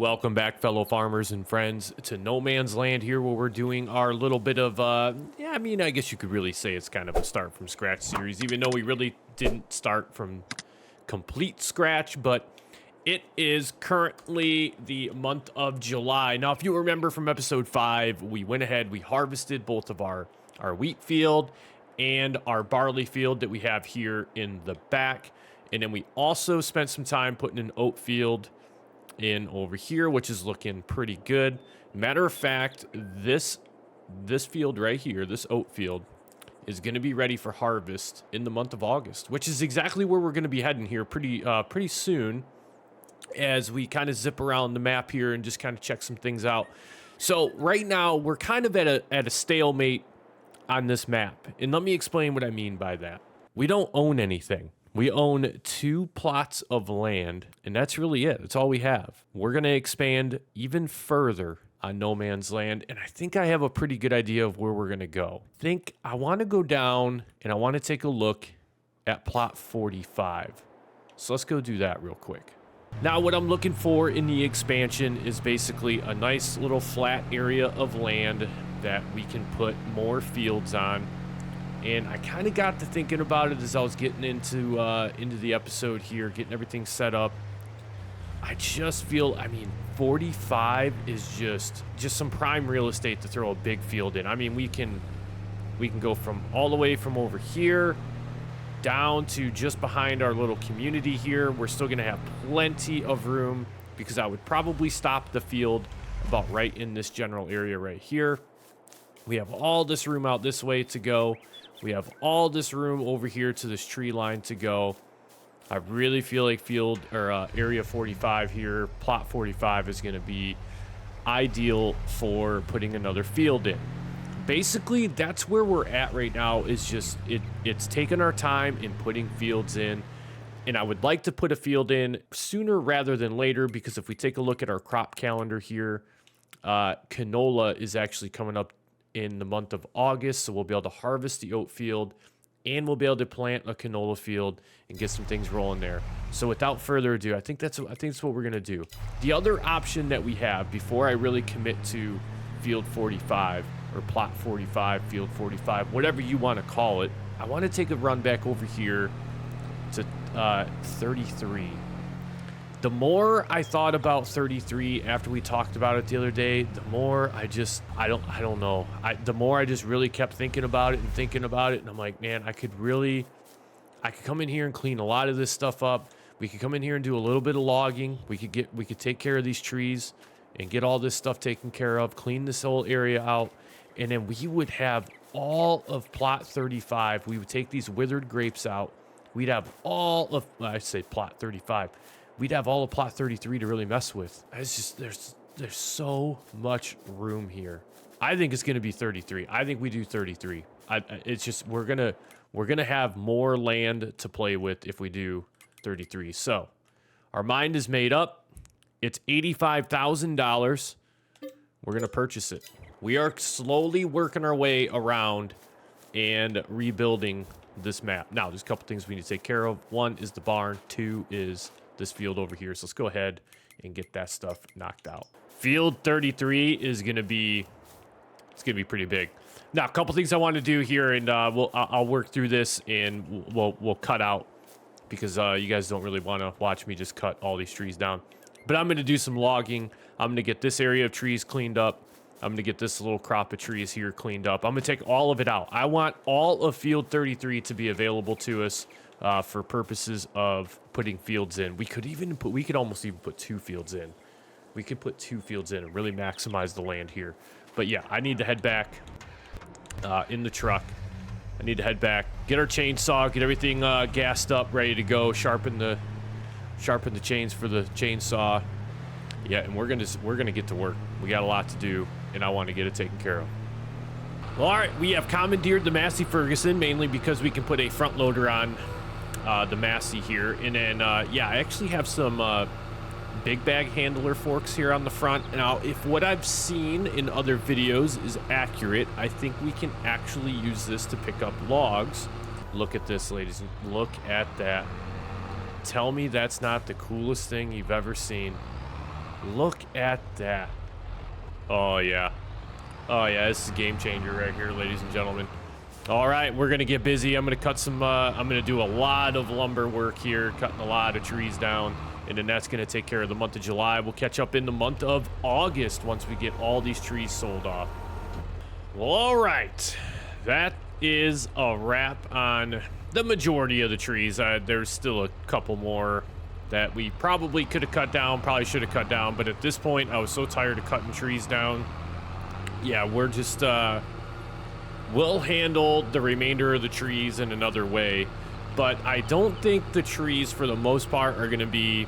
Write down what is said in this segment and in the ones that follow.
Welcome back, fellow farmers and friends, to No Man's Land here, where we're doing our little bit of, I guess you could really say it's kind of a start from scratch series, even though we really didn't start from complete scratch, but it is currently the month of July. Now, if you remember from episode 5, we went ahead, we harvested both of our wheat field and our barley field that we have here in the back, and then we also spent some time putting an oat field in over here, which is looking pretty good. Matter of fact, this field right here, this oat field, is going to be ready for harvest in the month of August, which is exactly where we're going to be heading here pretty soon, as we kind of zip around the map here and just kind of check some things out. So right now we're kind of at a stalemate on this map, and let me explain what I mean by that. We don't own anything. We own 2 plots of land, and that's really it. That's all we have. We're going to expand even further on No Man's Land, and I think I have a pretty good idea of where we're going to go. I want to go down, and I want to take a look at plot 45. So let's go do that real quick. Now, what I'm looking for in the expansion is basically a nice little flat area of land that we can put more fields on. And I kind of got to thinking about it as I was getting into the episode here, getting everything set up. I just feel, 45 is just some prime real estate to throw a big field in. I mean, we can go from all the way from over here down to just behind our little community here. We're still going to have plenty of room, because I would probably stop the field about right in this general area right here. We have all this room out this way to go. We have all this room over here to this tree line to go. I really feel like area 45 here, plot 45, is going to be ideal for putting another field in. Basically, that's where we're at right now, is just it's taking our time in putting fields in. And I would like to put a field in sooner rather than later, because if we take a look at our crop calendar here, canola is actually coming up in the month of August, so we'll be able to harvest the oat field, and we'll be able to plant a canola field and get some things rolling there. So without further ado, I think that's what we're gonna do. The other option that we have before I really commit to field 45 or plot 45, field 45, whatever you want to call it, I want to take a run back over here to 33. The more I thought about 33 after we talked about it the other day, the more I don't know. The more I just really kept thinking about it, and I'm like, man, I could come in here and clean a lot of this stuff up. We could come in here and do a little bit of logging. We could take care of these trees and get all this stuff taken care of, clean this whole area out, and then we would have all of plot 35. We would take these withered grapes out. We'd have all of, plot 35. We'd have all of plot 33 to really mess with. It's just, there's so much room here. I think it's going to be 33. I think we do 33. It's just, we're going to have more land to play with if we do 33. So our mind is made up. It's $85,000. We're going to purchase it. We are slowly working our way around and rebuilding this map. Now, there's a couple things we need to take care of. 1 is the barn. 2 is this field over here. So let's go ahead and get that stuff knocked out. Field 33 is going to be, it's going to be pretty big. Now, a couple things I want to do here, and I'll work through this, and we'll cut out, because you guys don't really want to watch me just cut all these trees down. But I'm going to do some logging. I'm going to get this area of trees cleaned up. I'm going to get this little crop of trees here cleaned up. I'm going to take all of it out. I want all of field 33 to be available to us for purposes of putting fields in. We could almost even put 2 fields in. We could put 2 fields in and really maximize the land here. But yeah, I need to head back in the truck. I need to head back, get our chainsaw, get everything gassed up, ready to go, sharpen the chains for the chainsaw. Yeah, and we're gonna get to work. We got a lot to do, and I want to get it taken care of. Well, all right, we have commandeered the Massey Ferguson, mainly because we can put a front loader on the Massey here. And then, yeah, I actually have some big bag handler forks here on the front. Now, if what I've seen in other videos is accurate, I think we can actually use this to pick up logs. Look at this, ladies. Look at that. Tell me that's not the coolest thing you've ever seen. Look at that. Oh, yeah. Oh, yeah, this is a game changer right here, ladies and gentlemen. All right, we're going to get busy. I'm going to cut some, I'm going to do a lot of lumber work here, cutting a lot of trees down, and then that's going to take care of the month of July. We'll catch up in the month of August once we get all these trees sold off. Well, all right. That is a wrap on the majority of the trees. There's still a couple more that we probably could have cut down, probably should have cut down, but at this point, I was so tired of cutting trees down. Yeah, we're just, we'll handle the remainder of the trees in another way, but I don't think the trees, for the most part, are going to be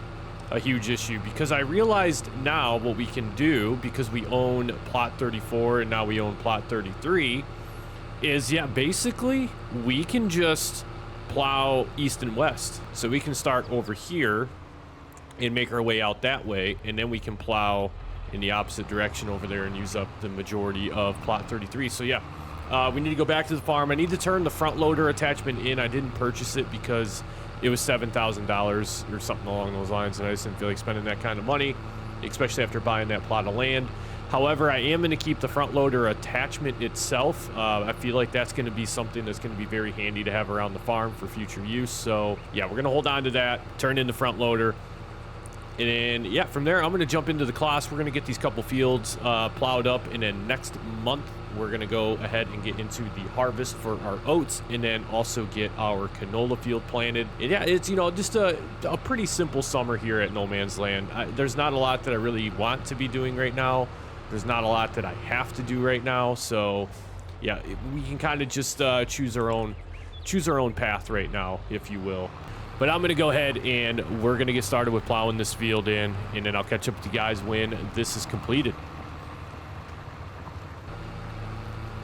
a huge issue, because I realized now what we can do, because we own plot 34 and now we own plot 33, is, yeah, basically, we can just plow east and west. So we can start over here and make our way out that way, and then we can plow in the opposite direction over there and use up the majority of plot 33. So yeah, we need to go back to the farm. I need to turn the front loader attachment in. I didn't purchase it because it was $7,000 or something along those lines, and I just didn't feel like spending that kind of money, especially after buying that plot of land. However, I am going to keep the front loader attachment itself. I feel like that's going to be something that's going to be very handy to have around the farm for future use. So yeah, we're going to hold on to that, turn in the front loader. And then, yeah, from there, I'm going to jump into the class. We're going to get these couple fields plowed up. And then next month, we're going to go ahead and get into the harvest for our oats. And then also get our canola field planted. And yeah, it's, you know, just a pretty simple summer here at No Man's Land. There's not a lot that I really want to be doing right now. There's not a lot that I have to do right now. So, yeah, we can kind of just choose our own path right now, if you will. But I'm going to go ahead and we're going to get started with plowing this field in, and then I'll catch up with you guys when this is completed.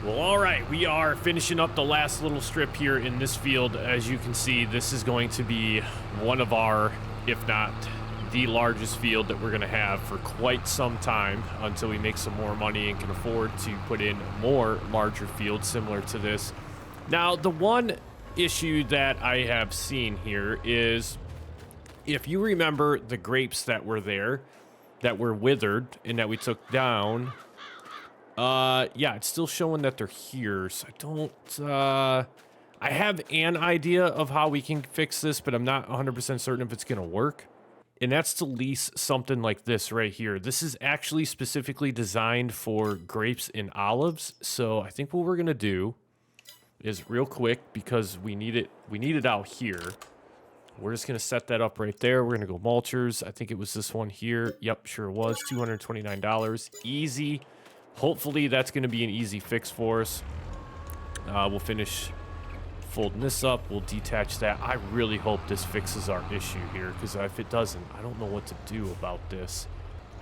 Well, all right, we are finishing up the last little strip here in this field. As you can see, this is going to be one of our, if not the largest field that we're going to have for quite some time, until we make some more money and can afford to put in more larger fields similar to this. Now, the one issue that I have seen here is, if you remember the grapes that were there that were withered and that we took down, yeah, it's still showing that they're here. So I don't, I have an idea of how we can fix this, but I'm not 100% certain if it's going to work. And that's to lease something like this right here. This is actually specifically designed for grapes and olives. So I think what we're going to do is, real quick, because we need it out here, we're just going to set that up right there. We're going to go mulchers. I think it was this one here. Yep, sure was. $229. Easy. Hopefully that's going to be an easy fix for us. We'll finish folding this up. We'll detach that. I really hope this fixes our issue here, because if it doesn't, I don't know what to do about this.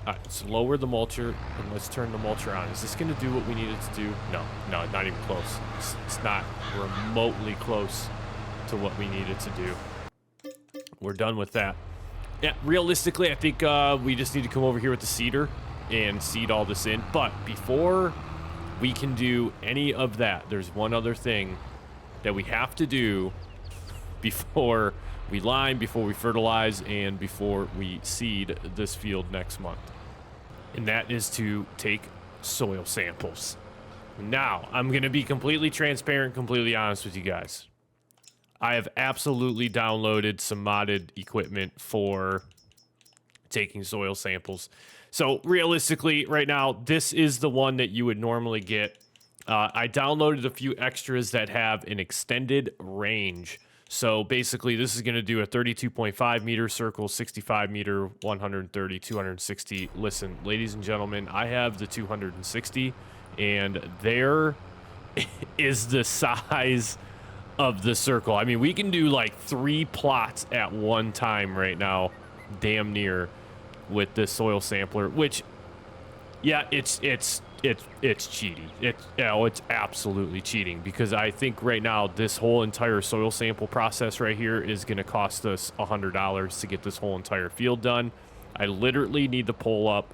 All right, let's lower the mulcher, and let's turn the mulcher on. Is this going to do what we need it to do? No, not even close. It's not remotely close to what we need it to do. We're done with that. Yeah, realistically, I think we just need to come over here with the seeder and seed all this in. But before we can do any of that, there's one other thing that we have to do before we lime, before we fertilize, and before we seed this field next month. And that is to take soil samples. Now, I'm going to be completely transparent, completely honest with you guys. I have absolutely downloaded some modded equipment for taking soil samples. So realistically, right now, this is the one that you would normally get. I downloaded a few extras that have an extended range. So basically, this is going to do a 32.5 meter circle, 65 meter, 130, 260. Listen, ladies and gentlemen, I have the 260, and there is the size of the circle. I mean, we can do like 3 plots at one time right now, damn near, with this soil sampler, which, yeah, it's cheating. It's absolutely cheating, because I think right now this whole entire soil sample process right here is going to cost us $100 to get this whole entire field done. I literally need to pull up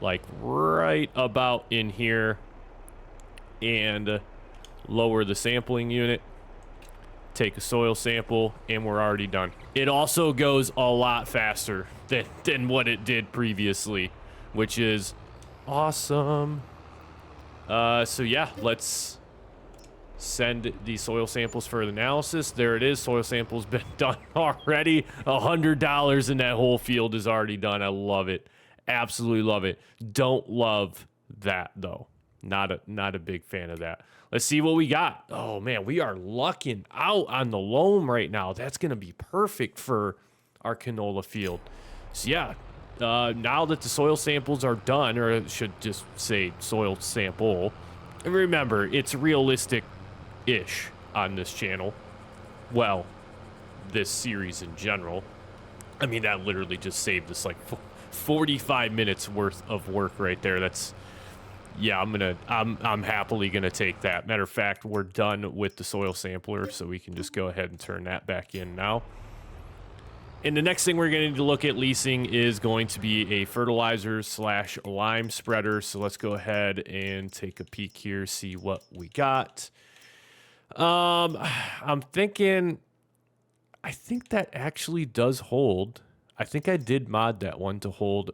like right about in here and lower the sampling unit. take a soil sample, and we're already done. It also goes a lot faster than what it did previously, which is awesome. So yeah, let's send the soil samples for analysis. There it is. Soil samples been done already. $100 in that whole field is already done. I love it. Absolutely love it. Don't love that though. Not a big fan of that. Let's see what we got. Oh man, we are lucking out on the loam right now. That's gonna be perfect for our canola field. So yeah, now that the soil samples are done, or I should just say soil sample. And remember, it's realistic-ish on this channel. Well, this series in general. I mean, that literally just saved us like 45 minutes worth of work right there. That's, yeah, I'm happily gonna take that. Matter of fact, we're done with the soil sampler, so we can just go ahead and turn that back in now. And the next thing we're going to need to look at leasing is going to be a fertilizer / lime spreader. So let's go ahead and take a peek here, see what we got. I'm thinking, I think that actually does hold. I think I did mod that one to hold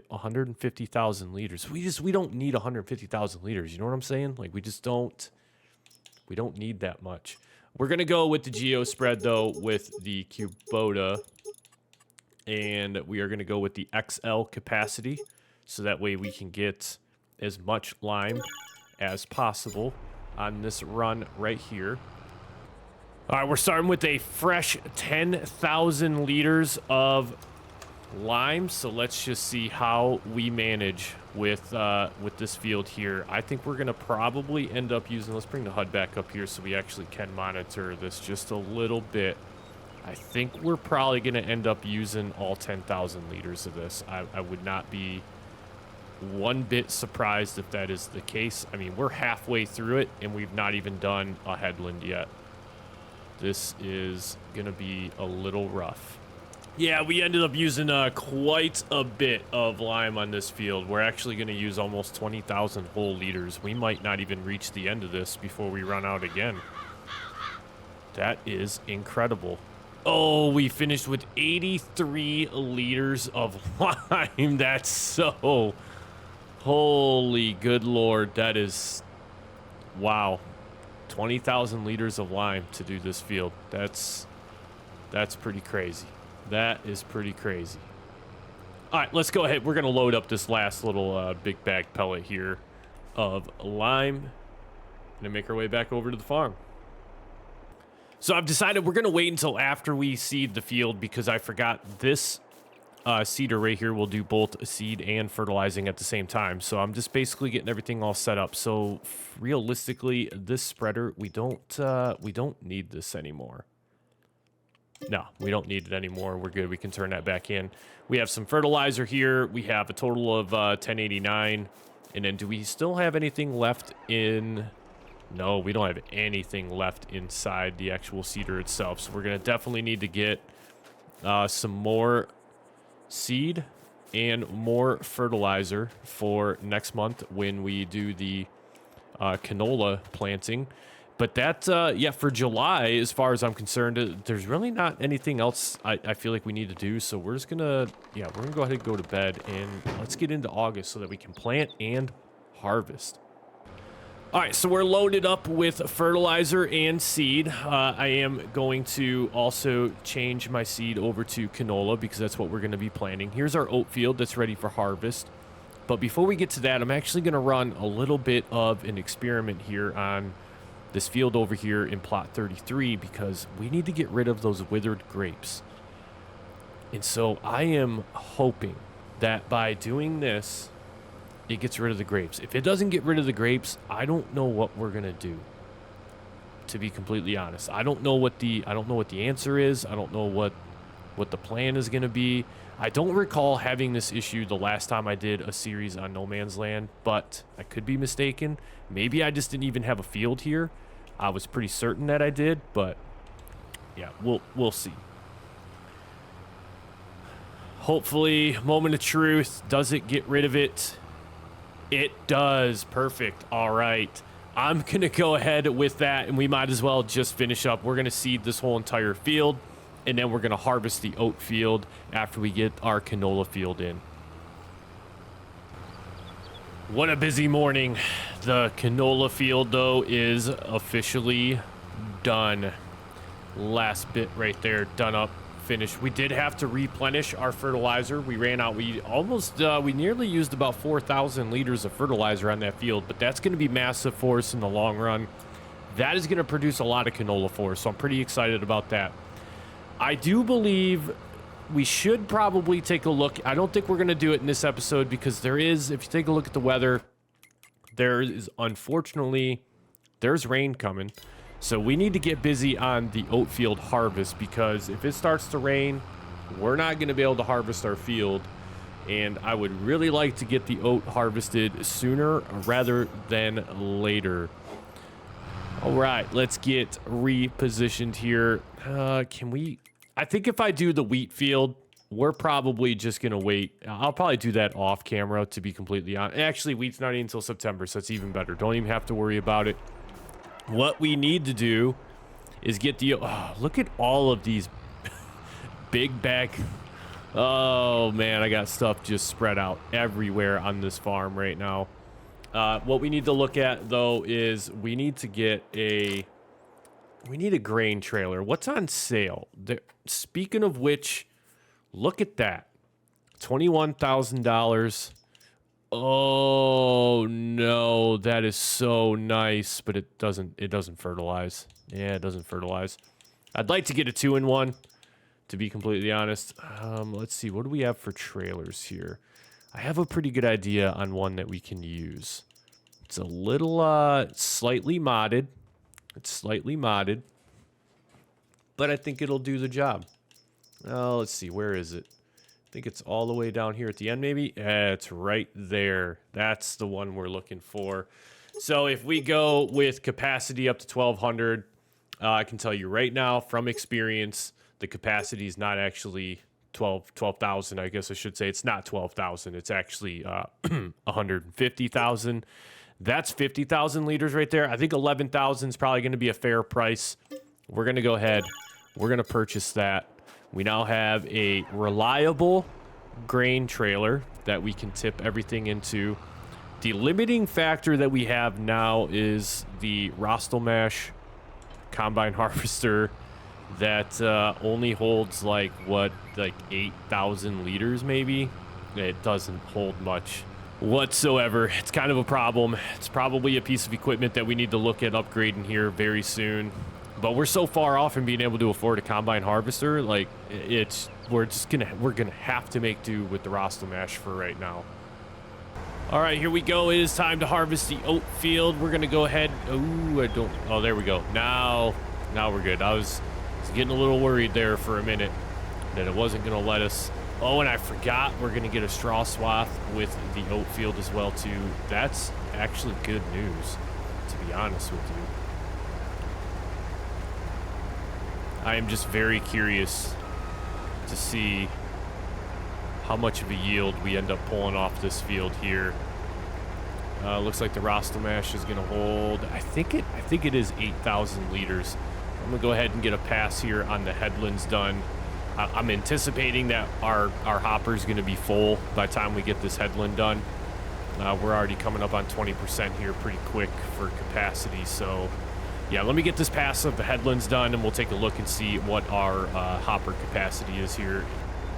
150,000 liters. We don't need 150,000 liters. You know what I'm saying? Like we don't need that much. We're going to go with the Geo spread though with the Kubota. And we are going to go with the XL capacity, so that way we can get as much lime as possible on this run right here. All right, we're starting with a fresh 10,000 liters of lime, so let's just see how we manage with this field here. I think we're going to probably end up using, let's bring the HUD back up here so we actually can monitor this just a little bit. I think we're probably going to end up using all 10,000 liters of this. I would not be one bit surprised if that is the case. I mean, we're halfway through it, and we've not even done a headland yet. This is going to be a little rough. Yeah, we ended up using quite a bit of lime on this field. We're actually going to use almost 20,000 whole liters. We might not even reach the end of this before we run out again. That is incredible. Oh, we finished with 83 liters of lime. That's so... Holy good Lord. That is... Wow. 20,000 liters of lime to do this field. That's pretty crazy. That is pretty crazy. All right, let's go ahead. We're going to load up this last little big bag pellet here of lime and make our way back over to the farm. So I've decided we're going to wait until after we seed the field because I forgot this seeder right here will do both seed and fertilizing at the same time. So I'm just basically getting everything all set up. So realistically, this spreader, we don't need this anymore. No, we don't need it anymore. We're good. We can turn that back in. We have some fertilizer here. We have a total of 1089. And then do we still have anything left in... No, we don't have anything left inside the actual seeder itself. So we're going to definitely need to get some more seed and more fertilizer for next month when we do the canola planting. But that, yeah, for July, as far as I'm concerned, there's really not anything else I feel like we need to do. So we're just going to, yeah, we're going to go ahead and go to bed. And let's get into August so that we can plant and harvest. All right, so we're loaded up with fertilizer and seed. I am going to also change my seed over to canola because that's what we're going to be planting. Here's our oat field that's ready for harvest. But before we get to that, I'm actually going to run a little bit of an experiment here on this field over here in plot 33 because we need to get rid of those withered grapes. And so I am hoping that by doing this, it gets rid of the grapes. If it doesn't get rid of the grapes, I don't know what we're gonna do. To be completely honest, I don't know what the answer is. I don't know what the plan is gonna be. I don't recall having this issue the last time I did a series on No Man's Land, but I could be mistaken. Maybe I just didn't even have a field here. I was pretty certain that I did, but yeah, we'll see. Hopefully, moment of truth. Does it get rid of it? It does. Perfect. All right. I'm going to go ahead with that, and we might as well just finish up. We're going to seed this whole entire field, and then we're going to harvest the oat field after we get our canola field in. What a busy morning. The canola field, though, is officially done. Last bit right there, done up, finished. We did have to replenish our fertilizer. We ran out. We nearly used about 4,000 liters of fertilizer on that field, but that's going to be massive for us in the long run. That is going to produce a lot of canola for us, so I'm pretty excited about that. I do believe we should probably take a look. I don't think we're going to do it in this episode because there is, if you take a look at the weather, there is, unfortunately, there's rain coming. So we need to get busy on the oat field harvest, because if it starts to rain, we're not going to be able to harvest our field. And I would really like to get the oat harvested sooner rather than later. All right, let's get repositioned here. I think if I do the wheat field, we're probably just going to wait. I'll probably do that off camera, to be completely honest. Actually, wheat's not even until September, so it's even better. Don't even have to worry about it. What we need to do is get the... Oh, look at all of these big bag... Oh, man, I got stuff just spread out everywhere on this farm right now. What we need to look at, though, is we need to get a... We need a grain trailer. What's on sale? Speaking of which, look at that. $21,000. Oh no, that is so nice, but it doesn't fertilize. Yeah, it doesn't fertilize. I'd like to get a 2-in-1, to be completely honest. Let's see, what do we have for trailers here? I have a pretty good idea on one that we can use. It's a little slightly modded. It's slightly modded, but I think it'll do the job. Let's see, where is it? I think it's all the way down here at the end, maybe. It's right there. That's the one we're looking for. So if we go with capacity up to 1,200, I can tell you right now from experience, the capacity is not actually 12,000. I guess I should say it's not 12,000. It's actually 150,000. That's 50,000 liters right there. I think 11,000 is probably going to be a fair price. We're going to go ahead. We're going to purchase that. We now have a reliable grain trailer that we can tip everything into. The limiting factor that we have now is the Rostelmash combine harvester that only holds like 8,000 liters maybe. It doesn't hold much whatsoever. It's kind of a problem. It's probably a piece of equipment that we need to look at upgrading here very soon. But we're so far off from being able to afford a combine harvester, like we're gonna have to make do with the Rostelmash for right now. All right, here we go. It is time to harvest the oat field. We're gonna go ahead. Oh, there we go. Now we're good. I was getting a little worried there for a minute that it wasn't gonna let us. Oh, and I forgot we're gonna get a straw swath with the oat field as well too. That's actually good news, to be honest with you. I am just very curious to see how much of a yield we end up pulling off this field here. Looks like the Rostelmash is going to hold. I think it is 8,000 liters. I'm gonna go ahead and get a pass here on the headlands done. I'm anticipating that our hopper is going to be full by the time we get this headland done. We're already coming up on 20% here pretty quick for capacity, so. Yeah, let me get this pass of the headlands done, and we'll take a look and see what our hopper capacity is here.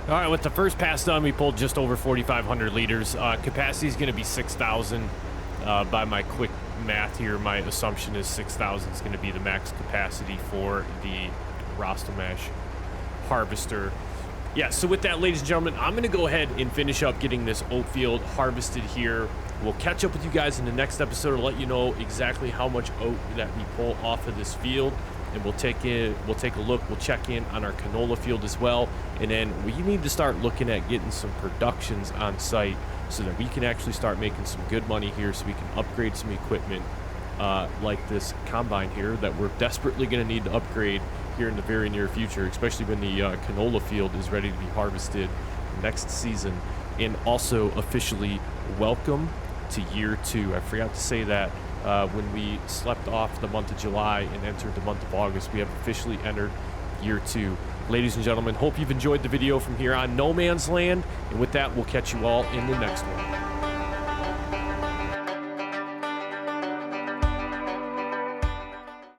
All right, with the first pass done, we pulled just over 4,500 liters. Capacity is going to be 6,000. By my quick math here, my assumption is 6,000 is going to be the max capacity for the Rostelmash harvester. Yeah, so with that, ladies and gentlemen, I'm going to go ahead and finish up getting this oat field harvested here. We'll catch up with you guys in the next episode to let you know exactly how much oat that we pull off of this field, and we'll take a look. We'll check in on our canola field as well, and then we need to start looking at getting some productions on site so that we can actually start making some good money here, so we can upgrade some equipment like this combine here that we're desperately going to need to upgrade here in the very near future, especially when the canola field is ready to be harvested next season. And also officially welcome to year 2. I forgot to say that when we slept off the month of July and entered the month of August. We have officially entered year 2. Ladies and gentlemen, hope you've enjoyed the video from here on No Man's Land. And with that, we'll catch you all in the next one.